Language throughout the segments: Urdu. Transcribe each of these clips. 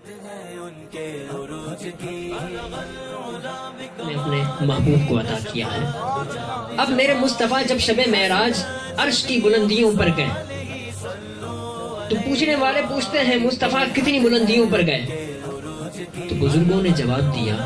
نے اپنے محبوب کو عطا کیا ہے۔ اب میرے مصطفیٰ جب شب معراج عرش کی بلندیوں پر گئے تو پوچھنے والے پوچھتے ہیں مصطفیٰ کتنی بلندیوں پر گئے؟ تو بزرگوں نے جواب دیا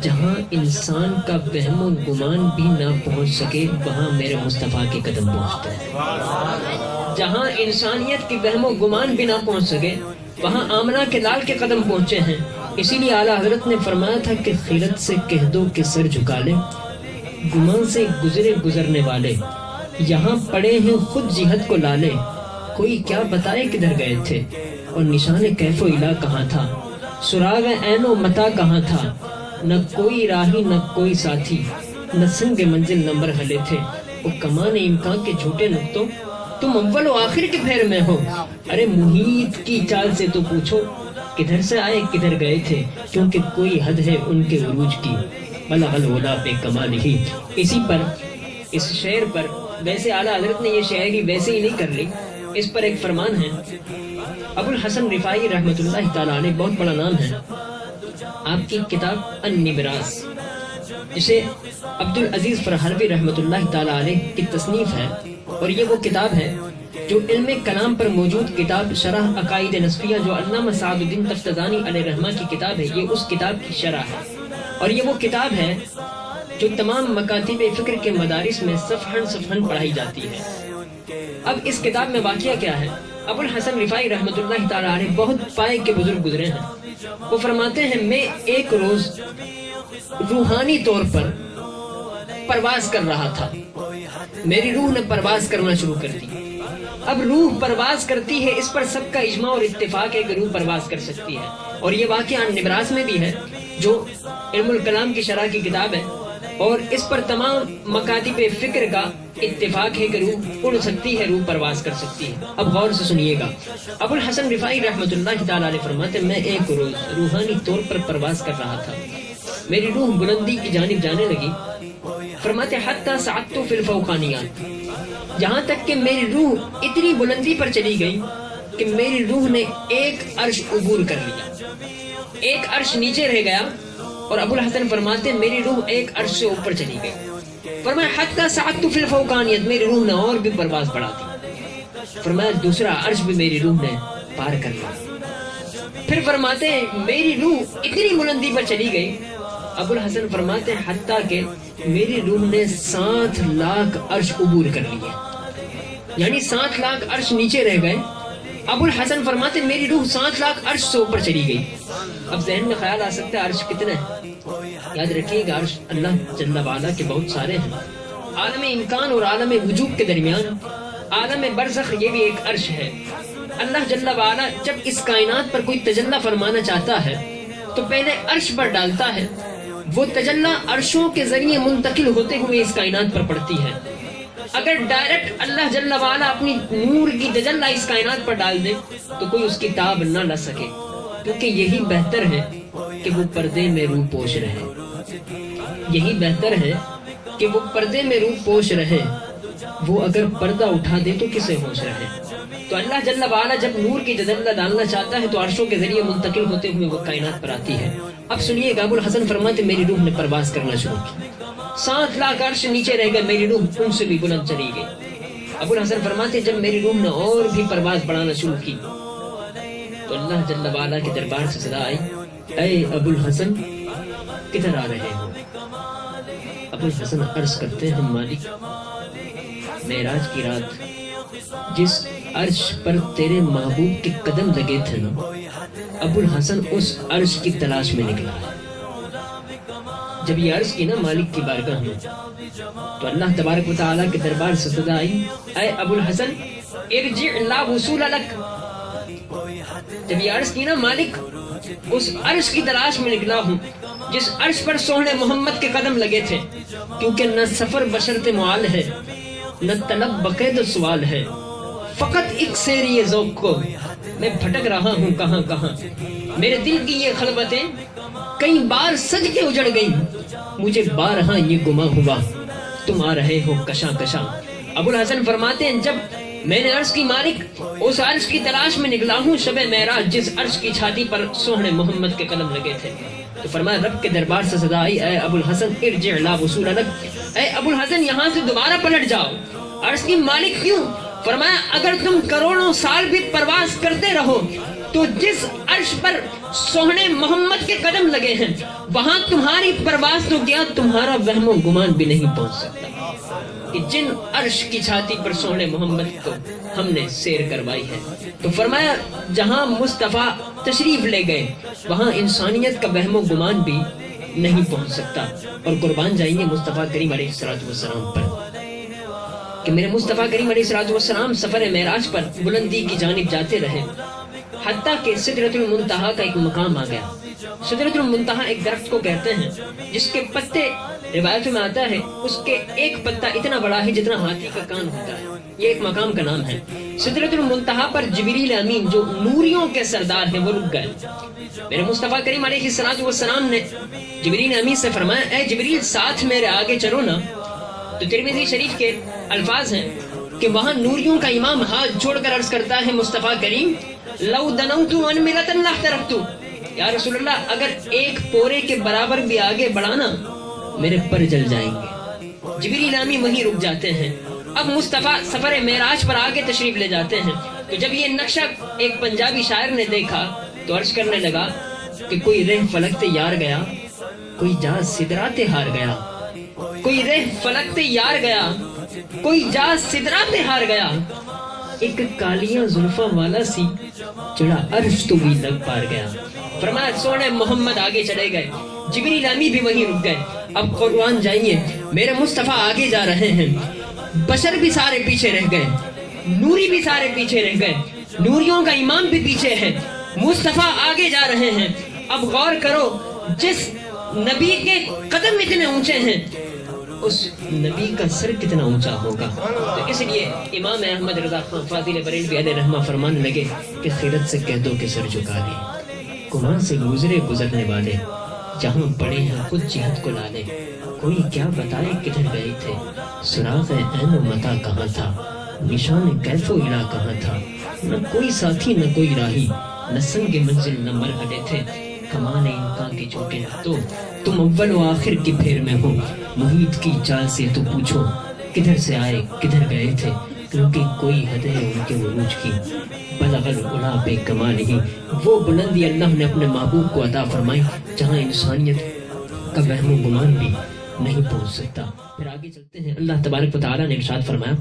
جہاں انسان کا وہم و گمان بھی نہ پہنچ سکے وہاں میرے مصطفیٰ کے قدم پہنچتے ہیں۔ جہاں انسانیت کی وہم و گمان بھی نہ پہنچ سکے وہاں آمنہ کے لال کے قدم پہنچے ہیں۔ اسی لیے اعلیٰ حضرت نے فرمایا تھا کہ خیرت سے کہہ دو کہ سر جھکا لے، گمان سے گزرے گزرنے والے یہاں پڑے ہیں خود جہت کو لالے، کوئی کیا بتائے کدھر گئے تھے اور نشان کیف و الا کہاں تھا، سراغ عین و متا کہاں تھا، نہ کوئی راہی نہ کوئی ساتھی، نہ سنگ منزل نہ مرحلے تھے، وہ کمان امکان کے جھوٹے نقطوں تم اول و آخر کے پھیر میں ہو، ارے محیط کی چال سے تو پوچھو کدھر سے آئے کدھر گئے تھے، کیونکہ کوئی حد ہے ان کے عروج کی، بلغ العلا بے کمال ہی۔ اسی پر اس شعر پر ویسے اعلیٰ حضرت نے یہ شاعری ویسے ہی نہیں کر لی، اس پر ایک فرمان ہے۔ ابو الحسن رفاعی رحمۃ اللہ تعالیٰ علیہ بہت بڑا نام ہے، آپ کی کتاب النبراس جسے عبد العزیز فرہروی رحمۃ اللہ تعالیٰ علیہ کی تصنیف ہے، اور یہ وہ کتاب ہے جو علم کلام پر موجود کتاب شرح عقائد نسبیہ جو علامہ سعد الدین تفتزانی علیہ رحمہ کی کتاب ہے، یہ اس کتاب کی شرح ہے، اور یہ وہ کتاب ہے جو تمام مکاتب فکر کے مدارس میں صفحاً صفحاً پڑھائی جاتی ہے۔ اب اس کتاب میں واقعہ کیا ہے؟ ابو الحسن رفاعی رحمۃ اللہ تعالیٰ علیہ بہت پائے کے بزرگ گزرے ہیں۔ وہ فرماتے ہیں میں ایک روز روحانی طور پر پرواز کر رہا تھا، میری روح نے پرواز کرنا شروع کر دی۔ اب روح پرواز کرتی ہے اس پر سب کا اجماع اور اتفاق ہے کہ روح پرواز کر سکتی ہے، اور یہ واقعہ نبراس میں بھی ہے جو علم الکلام کی شرح کی کتاب ہے، اور اس پر تمام مکاتب فکر کا اتفاق ہے کہ روح اڑ سکتی ہے، روح پرواز کر سکتی ہے۔ اب غور سے سنیے گا، ابو الحسن رفاعی رحمۃ اللہ تعالیٰ علیہ فرماتے میں ایک روز روحانی طور پر پرواز کر رہا تھا، میری روح بلندی کی جانب جانے لگی۔ فرماتے حتی صعدت فی الفوقانیات، یہاں تک کہ میری روح اتنی بلندی پر چلی گئی کہ میری روح نے ایک عرش عبور کر لیا، ایک عرش نیچے رہ گیا، اور ابو الحسن فرماتے میری روح ایک عرش سے اوپر چلی گئی۔ فرمایا حتی صعدت فی الفوقانیات، میری روح نے اور بھی پرواز بڑھا دی۔ فرمایا دوسرا عرش بھی میری روح نے پار کر لیا۔ پھر فرماتے میری روح اتنی بلندی پر چلی گئی، ابو الحسن فرماتے ہیں حتیٰ کہ میری روح نے 7 لاکھ عرش عبور کر لیے، یعنی 7 لاکھ عرش نیچے رہ گئے۔ ابو الحسن فرماتے میری روح 7 لاکھ عرش سے اوپر چلی گئی۔ اب ذہن میں خیال آ سکتا ہے عرش کتنا ہے؟ یاد رکھیے گا عرش اللہ جل وعلا کے بہت سارے ہیں۔ عالم امکان اور عالم وجود کے درمیان عالم برزخ یہ بھی ایک عرش ہے۔ اللہ جل وعلا جب اس کائنات پر کوئی تجلی فرمانا چاہتا ہے تو پہلے عرش پر ڈالتا ہے، وہ تجلی عرشوں کے ذریعے منتقل ہوتے ہوئے اس کائنات پر پڑتی ہے۔ اگر ڈائریکٹ اللہ جل وعلا اپنی نور کی تجلی اس کائنات پر ڈال دے تو کوئی اس کی تاب نہ لے سکے، کیونکہ یہی بہتر ہے کہ وہ پردے میں روح پوش رہے، یہی بہتر ہے کہ وہ پردے میں روح پوش رہے، وہ اگر پردہ اٹھا دے تو کسے ہوش رہے۔ تو اللہ جل وعلا جب نور کی تجلی ڈالنا چاہتا ہے تو عرشوں کے ذریعے منتقل ہوتے ہوئے وہ کائنات پر آتی ہے۔ اب سنیے گا، ابو الحسن فرماتے میری روح نے پرواز کرنا شروع کی، 7 لاکھ عرش نیچے رہ گئے، میری روح ان سے بھی بلند چلی گئی۔ ابو الحسن فرماتے جب میری روح نے اور بھی پرواز بڑھانا شروع کی تو اللہ جل وعلا کے دربار سے صدا آئی، اے ابو الحسن کدھر آ رہے ہو؟ ابو الحسن عرض کرتے ہیں مالک، معراج کی رات جس عرش پر تیرے محبوب کے قدم لگے تھے نا، ابو الحسن اس عرش کی تلاش میں نکلا ہے۔ جب یہ عرض کی نا مالک کی بارگاہ میں تو اللہ تبارک و تعالیٰ کے دربار سے صدا آئی، اے ابو الحسن ارجع لا وصول لک۔ جب یہ عرض کی نا مالک اس عرش کی تلاش میں نکلا ہوں جس عرش پر سوہنے محمد کے قدم لگے تھے، کیونکہ نہ سفر بشرط معال ہے نہ طلب بقید سوال ہے، فقط ایک سیری ذوق کو میں بھٹک رہا ہوں کہاں کہاں، میرے دل کی یہ خلوتیں کئی بار سج کے اجڑ گئی، مجھے بارہا یہ گما ہوا تم آ رہے ہو کشاں کشاں۔ ابو الحسن فرماتے ہیں جب میں نے عرش کی مالک اس عرش کی تلاش میں نکلا ہوں شب معراج جس عرش کی چھاتی پر سوہنے محمد کے قدم لگے تھے. تو فرمایا رب کے دربار سے صدا آئی اے ابو الحسن ارجع لا وصول لک، اے ابو الحسن یہاں سے دوبارہ پلٹ جاؤ. عرش کی مالک کیوں؟ فرمایا اگر تم کروڑوں سال بھی پرواز کرتے رہو تو جس عرش پر سوہنے محمد کے قدم لگے ہیں وہاں تمہاری پرواز تو کیا تمہارا وہم و گمان بھی نہیں پہنچ سکتا کہ جن عرش کی چھاتی پر سوہنے محمد کو ہم نے سیر کروائی ہے. تو فرمایا جہاں مصطفیٰ تشریف لے گئے وہاں انسانیت کا وہم و گمان بھی نہیں پہنچ سکتا. اور قربان جائیں گے مصطفیٰ کریم علیہ السلام پر کہ میرے مصطفیٰ کریم علیہ السلام سفر معراج پر بلندی کی جانب جاتے رہے حتیٰ کہ سدرۃ المنتہا کا ایک مقام آ گیا. سدرۃ المنتہا ایک درخت کو کہتے ہیں جس کے پتے روایت میں آتا ہے اس کے ایک پتا اتنا بڑا ہے جتنا ہاتھی کا کان ہوتا ہے. یہ ایک مقام کا نام ہے. سدرۃ المنتہا پر جبریل امین جو نوریوں کے سردار ہیں وہ رک گئے. میرے مصطفیٰ کریم علیہ السلام نے جبریل امین سے فرمایا اے جبریل ساتھ میرے آگے چلو نا. تو ترمذی شریف کے الفاظ ہیں کہ وہاں نوریوں کا امام ہاتھ جوڑ کر عرض کرتا ہے مصطفیٰ کریم لو دنوت ان ملۃ لاحترقت، یا رسول اللہ اگر ایک پورے کے برابر بھی آگے بڑھانا میرے پر جل جائیں گے. جبریل امین وہیں رک جاتے ہیں. اب مصطفیٰ سفر معراج پر آگے تشریف لے جاتے ہیں. تو جب یہ نقشہ ایک پنجابی شاعر نے دیکھا تو عرض کرنے لگا کہ کوئی رہ فلک تے یار گیا، کوئی جاز سدرات ہار گیا، کوئی رہ فلک تے یار گیا، کوئی جاز سدرات ہار گیا، ایک کالیاں زلفاں والا سی چڑھا عرش تو بھی لگ پار گیا. فرمایا سونے محمد آگے چلے گئے، جبریل امی بھی وہیں رک گئے. اب قربان جائیے میرے مصطفیٰ آگے جا رہے ہیں، بشر بھی سارے پیچھے رہ گئے، نوری بھی سارے پیچھے رہ گئے، نوریوں کا امام بھی پیچھے ہے، مصطفیٰ آگے جا رہے ہیں. اب غور کرو جس نبی کے قدم اتنے اونچے ہیں اس نبی کا سر کتنا اونچا ہوگا. تو اس لیے امام احمد رضا خان فاضل بریلوی علیہ رحمہ فرمانے لگے کہ خیرت سے کہہ دو کہ سر جھکا لے، کماں سے گزرے گزرنے والے جہاں پڑے ہیں خود جہت کو لالے. کوئی کیا بتائے کدھر گئے تھے، سراغ عین و متا کہاں تھا، نشان کیف و الا کہاں تھا. نہ کوئی ساتھی نہ کوئی راہی، نہ سنگ منزل نہ مرحلے تھے. کمان امکان کی چوٹیں تو تم اول و آخر کی پھیر میں ہو. محیط کی چال سے تو پوچھو کدھر سے آئے کدھر گئے تھے، کیونکہ کوئی حد ہے ان کے عروج کی. بلغ العلا بے کمال ہی، وہ بلندی اللہ نے اپنے محبوب کو عطا فرمائی جہاں انسانیت کا وہم و گمان بھی نہیں پہنچ سکتا. پھر آگے چلتے ہیں. اللہ تبارک و تعالیٰ نے ارشاد فرمایا